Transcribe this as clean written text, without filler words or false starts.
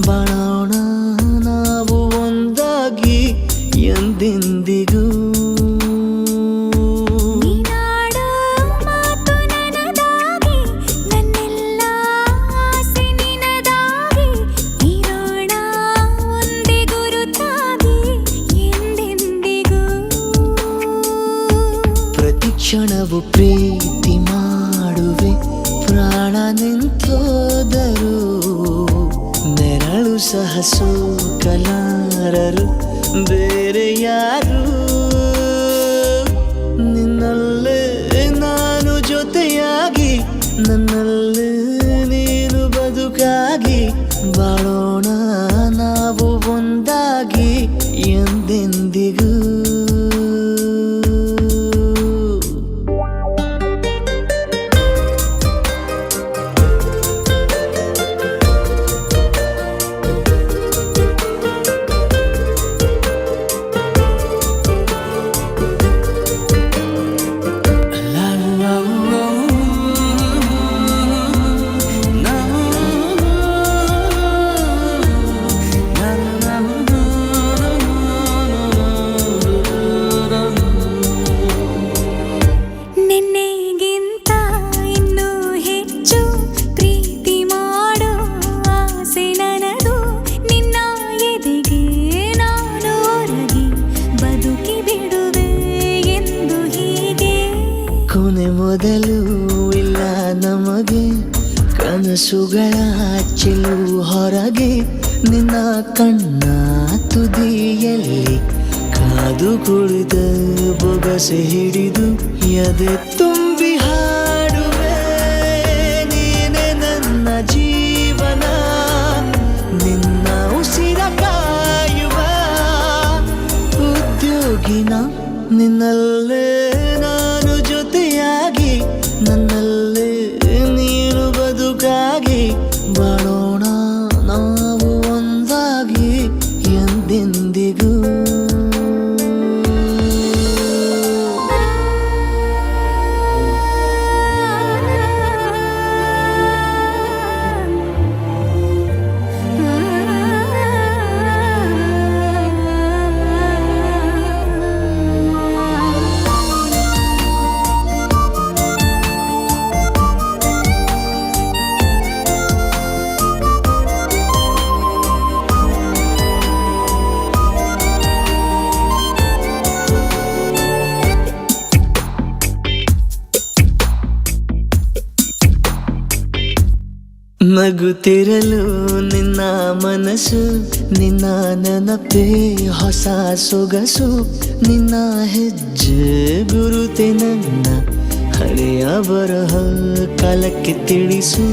ಬಾಳೋಣ ನಾವು ಒಂದಾಗಿ ಎಂದೆಂದಿಗೂ. ನೀನಾಡೋ ಮಾತು ನನದಾಗಿ, ನನ್ನೆಲ್ಲ ಆಸೆ ನಿನದಾಗಿ, ಇರೋಣ ಒಂದೇ ಗುರುತಾಗಿ ಎಂದೆಂದಿಗೂ. ಪ್ರತಿ ಕ್ಷಣವು ಪ್ರೀತಿ ಮಾಡುವೆ, ಪ್ರಾಣ ನಿಂತೋದರು ನೆರಳು ಸಹ ಸೋಕಲಾರರು ಬೇರೆ ಯಾರು. ನಿನ್ನಲ್ಲೇ ನಾನು ಜೊತೆಯಾಗಿ, ನನ್ನಲ್ಲೇ ನೀನು ಬದುಕಾಗಿ, ಬಾಳೋಣ ನಾವು ಒಂದಾಗಿ ಎಂದೆಂದಿಗೂ. ನಿನ್ನೆಗಿಂತ ಇನ್ನೂ ಹೆಚ್ಚು ಪ್ರೀತಿ ಮಾಡೋ ಆಸೆ ನನದು. ನಿನ್ನ ಎದೆಗೆ ನಾನು ಒರಗಿ ಬದುಕಿ ಬಿಡುವೆ ಎಂದು ಹೀಗೆ. ಕೊನೆ ಮೊದಲು ಇಲ್ಲ ನಮಗೆ, ಕನಸುಗಳ ಚೆಲು ಹೊರಗೆ, ನಿನ್ನ ಕಣ್ಣ ತುದಿಯಲ್ಲಿ ಕಾದು ಕುಳಿತ ಬೊಗಸೆ ಹಿಡಿದು ಎದೆ ತುಂಬಿ ಹಾಡುವೆ. ನೀನೆ ನನ್ನ ಜೀವನ, ನಿನ್ನ ಉಸಿರ ಕಾಯುವ ಉದ್ಯೋಗಿನ. ನಿನ್ನಲ್ಲೇ ನಾನು ಜೊತೆಯಾಗಿ, ನನ್ನಲ್ಲೇ ನೀನು ಬದುಕಾಗಿ, ಬಾಳೋಣ ನಾವು ಒಂದಾಗಿ ಎಂದೆಂದಿಗೂ. ನಗುತ್ತಿರಲು ನಿನ್ನ ಮನಸ್ಸು, ನಿನ್ನ ನೆನಪೇ ಹೊಸ ಸೊಗಸು, ನಿನ್ನ ಹೆಜ್ಜೆ ಗುರುತೆ ನನ್ನ ಹಳೆಯ ಬರಹ ಕಾಲಕ್ಕೆ ತಿಳಿಸು.